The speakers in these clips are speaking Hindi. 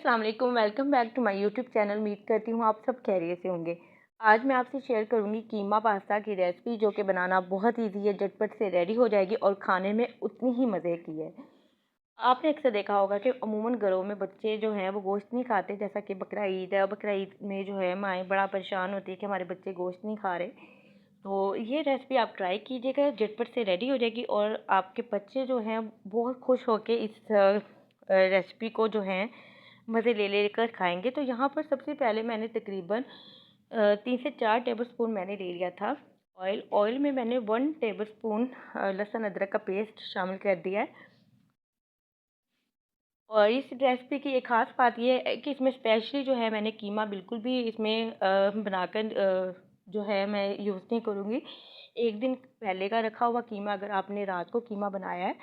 अस्सलाम वालेकुम। Welcome back to my YouTube channel. उम्मीद करती हूँ आप सब खैरियत से होंगे। आज मैं आपसे शेयर करूँगी कीमा पास्ता की रेसिपी, जो कि बनाना बहुत इजी है, झटपट से रेडी हो जाएगी और खाने में उतनी ही मज़े की है। आपने अक्सर देखा होगा कि अमूमन घरों में बच्चे जो हैं वो गोश्त नहीं खाते, जैसा कि बकरा ईद है। बकरा ईद में जो है माएँ बड़ा परेशान होती है कि हमारे बच्चे गोश्त नहीं खा रहे। तो ये रेसिपी आप ट्राई कीजिएगा, झटपट से रेडी हो जाएगी और आपके बच्चे जो हैं बहुत खुश होकर इस रेसिपी को जो है मज़े ले लेकर खाएंगे। तो यहाँ पर सबसे पहले मैंने तकरीबन 3 से 4 टेबलस्पून मैंने ले लिया था ऑयल में मैंने 1 टेबलस्पून लहसुन अदरक का पेस्ट शामिल कर दिया है। और इस रेसिपी की एक ख़ास बात ये है कि इसमें स्पेशली जो है मैंने कीमा बिल्कुल भी इसमें बनाकर जो है मैं यूज़ नहीं करूँगी। एक दिन पहले का रखा हुआ कीमा, अगर आपने रात को कीमा बनाया है,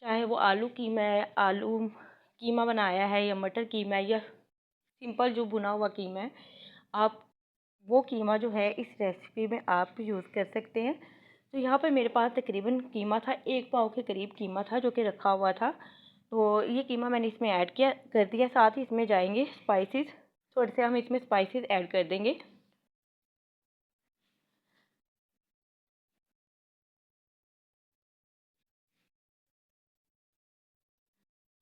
चाहे वो आलू कीमा है, आलू कीमा बनाया है या मटर कीमा है या सिंपल जो भुना हुआ कीमा है, आप वो कीमा जो है इस रेसिपी में आप यूज़ कर सकते हैं। तो यहाँ पर मेरे पास तकरीबन कीमा था, 1 पाव के करीब कीमा था जो कि रखा हुआ था। तो ये कीमा मैंने इसमें ऐड किया कर दिया। साथ ही इसमें जाएंगे स्पाइसेस, थोड़े से हम इसमें स्पाइसेस ऐड कर देंगे।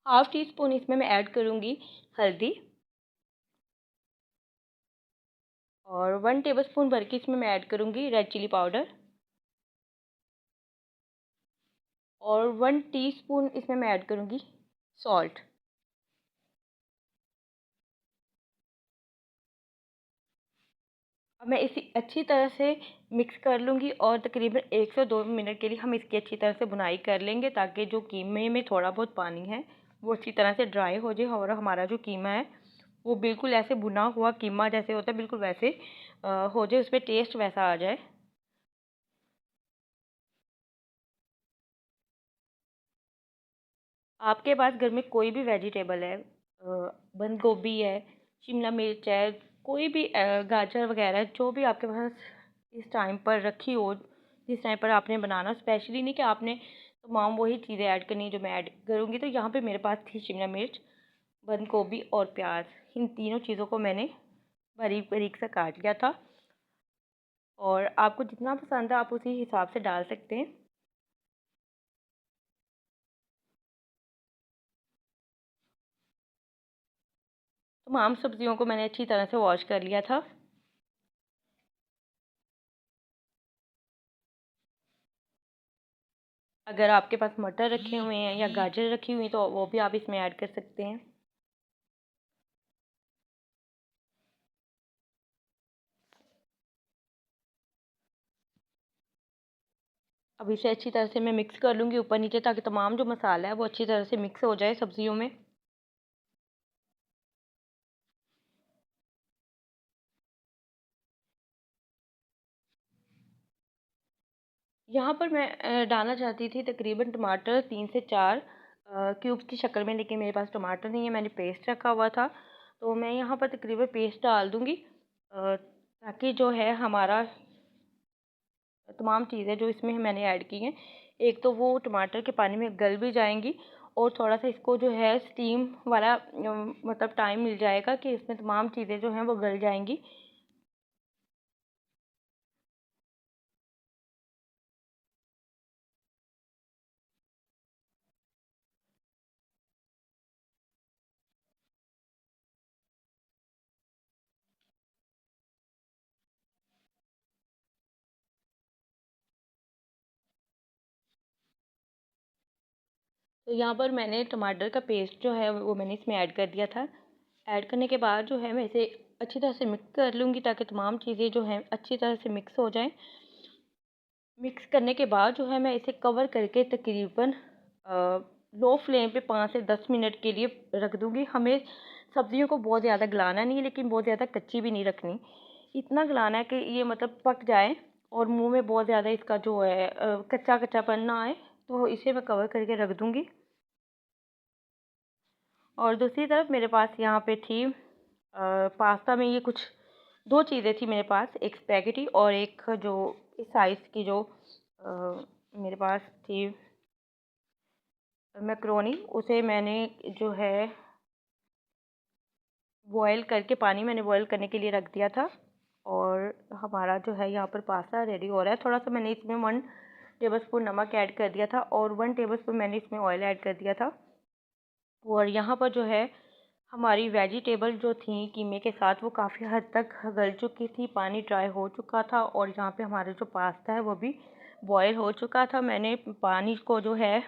हाफ़ टी स्पून इसमें मैं ऐड करूँगी हल्दी, और 1 टेबलस्पून भर के इसमें मैं ऐड करूँगी रेड चिली पाउडर, और 1 टीस्पून इसमें मैं ऐड करूँगी सॉल्ट। अब मैं इसे अच्छी तरह से मिक्स कर लूँगी और तकरीबन 1 से 2 मिनट के लिए हम इसकी अच्छी तरह से भुनाई कर लेंगे, ताकि जो कीमे में थोड़ा बहुत पानी है वो अच्छी तरह से ड्राई हो जाए और हमारा जो कीमा है वो बिल्कुल ऐसे भुना हुआ कीमा जैसे होता है बिल्कुल वैसे हो जाए, उसमें टेस्ट वैसा आ जाए। आपके पास घर में कोई भी वेजिटेबल है, बंद गोभी है, शिमला मिर्च है, कोई भी गाजर वगैरह जो भी आपके पास इस टाइम पर रखी हो, जिस टाइम पर आपने बनाना, स्पेशली नहीं कि आपने तमाम वही चीज़ें ऐड करनी जो मैं ऐड करूँगी। तो यहाँ पे मेरे पास थी शिमला मिर्च, बंद गोभी और प्याज। इन तीनों चीज़ों को मैंने बारीक बारीक सा काट लिया था, और आपको जितना पसंद है आप उसी हिसाब से डाल सकते हैं। तमाम सब्जियों को मैंने अच्छी तरह से वॉश कर लिया था। अगर आपके पास मटर रखे हुए हैं या गाजर रखी हुई तो वो भी आप इसमें ऐड कर सकते हैं। अब इसे अच्छी तरह से मैं मिक्स कर लूँगी ऊपर नीचे, ताकि तमाम जो मसाला है वो अच्छी तरह से मिक्स हो जाए सब्जियों में। यहाँ पर मैं डालना चाहती थी तकरीबन टमाटर 3 से 4 क्यूब्स की शक्ल में, लेकिन मेरे पास टमाटर नहीं है, मैंने पेस्ट रखा हुआ था। तो मैं यहाँ पर तकरीबन पेस्ट डाल दूँगी, ताकि जो है हमारा तमाम चीज़ें जो इसमें मैंने ऐड की हैं, एक तो वो टमाटर के पानी में गल भी जाएंगी, और थोड़ा सा इसको जो है स्टीम वाला मतलब टाइम मिल जाएगा कि इसमें तमाम चीज़ें जो हैं वो गल जाएंगी। तो यहाँ पर मैंने टमाटर का पेस्ट जो है वो मैंने इसमें ऐड कर दिया था। ऐड करने के बाद जो है मैं इसे अच्छी तरह से मिक्स कर लूँगी, ताकि तमाम चीज़ें जो हैं अच्छी तरह से मिक्स हो जाएं। मिक्स करने के बाद जो है मैं इसे कवर करके तकरीबन लो फ्लेम पे 5 से 10 मिनट के लिए रख दूँगी। हमें सब्जियों को बहुत ज़्यादा गलाना नहीं है, लेकिन बहुत ज़्यादा कच्ची भी नहीं रखनी। इतना गलाना है कि ये मतलब पक जाए और मुंह में बहुत ज़्यादा इसका जो है कच्चा कच्चापन ना आए। तो इसे मैं कवर करके रख दूँगी। और दूसरी तरफ मेरे पास यहाँ पे थी पास्ता में ये कुछ 2 चीज़ें थी मेरे पास, एक स्पैगेटी और एक जो इस साइज़ की जो मेरे पास थी मैक्रोनी। उसे मैंने जो है बॉयल करके पानी मैंने बॉयल करने के लिए रख दिया था। और हमारा जो है यहाँ पर पास्ता रेडी हो रहा है। थोड़ा सा मैंने इसमें 1 टेबलस्पून नमक ऐड कर दिया था और 1 टेबलस्पून मैंने इसमें ऑयल ऐड कर दिया था। और यहाँ पर जो है हमारी वेजिटेबल जो थी कीमे के साथ वो काफ़ी हद तक गल चुकी थी, पानी ड्राई हो चुका था और यहाँ पे हमारा जो पास्ता है वो भी बॉयल हो चुका था। मैंने पानी को जो है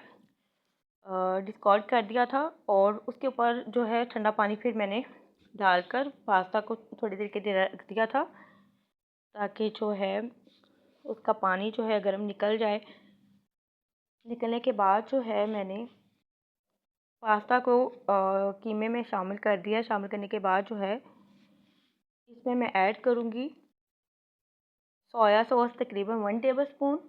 डिस्कार्ड कर दिया था और उसके ऊपर जो है ठंडा पानी फिर मैंने डालकर पास्ता को थोड़ी देर के लिए रख दिया था, ताकि जो है उसका पानी जो है गर्म निकल जाए। निकलने के बाद जो है मैंने पास्ता को कीमे में शामिल कर दिया। शामिल करने के बाद जो है इसमें मैं ऐड करूँगी सोया सॉस तकरीबन 1 टेबलस्पून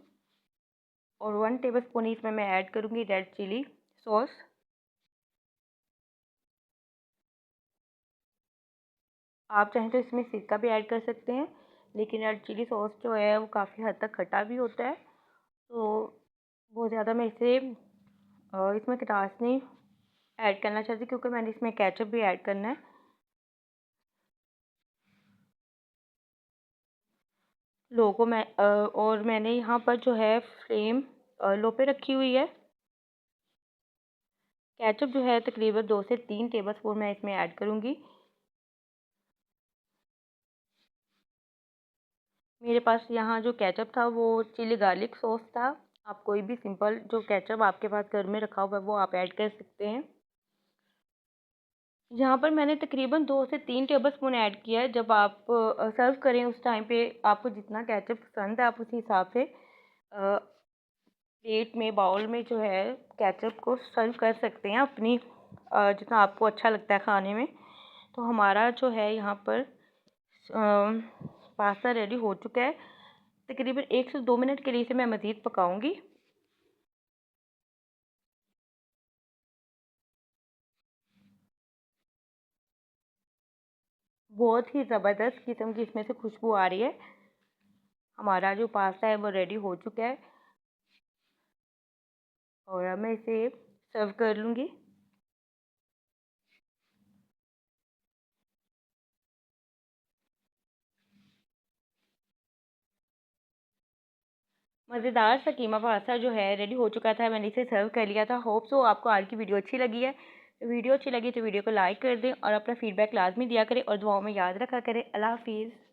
और 1 टेबलस्पून इसमें मैं ऐड करूँगी रेड चिली सॉस। आप चाहें तो इसमें सिरका भी ऐड कर सकते हैं, लेकिन रेड चिली सॉस जो है वो काफ़ी हद तक खट्टा भी होता है, तो बहुत ज़्यादा मैं इसे इसमें खटास नहीं ऐड करना चाहती, क्योंकि मैंने इसमें केचप भी ऐड करना है। लोगों में और मैंने यहाँ पर जो है फ्लेम लो पे रखी हुई है। केचप जो है तकरीबन 2 से 3 टेबलस्पून मैं इसमें ऐड करूँगी। मेरे पास यहाँ जो केचप था वो चिली गार्लिक सॉस था। आप कोई भी सिंपल जो केचप आपके पास घर में रखा हुआ है वो आप ऐड कर सकते हैं। यहाँ पर मैंने तकरीबन 2 से 3 टेबलस्पून ऐड किया है। जब आप सर्व करें उस टाइम पे आपको जितना केचप पसंद है आप उसी हिसाब से प्लेट में बाउल में जो है केचप को सर्व कर सकते हैं अपनी जितना आपको अच्छा लगता है खाने में। तो हमारा जो है यहाँ पर पास्ता रेडी हो चुका है। तकरीबन 1 से 2 मिनट के लिए इसे मैं मज़ीद पकाऊंगी। बहुत ही ज़बरदस्त किस्म की इसमें से खुशबू आ रही है। हमारा जो पास्ता है वो रेडी हो चुका है और अब मैं इसे सर्व कर लूँगी। मज़ेदार सा कीमा पास्ता जो है रेडी हो चुका था। मैंने इसे सर्व कर लिया था। होप सो आपको आज की वीडियो अच्छी लगी है। वीडियो अच्छी लगी तो वीडियो को लाइक कर दें और अपना फीडबैक लाजमी दिया करें और दुआओं में याद रखा करें। अल्लाह हाफिज़।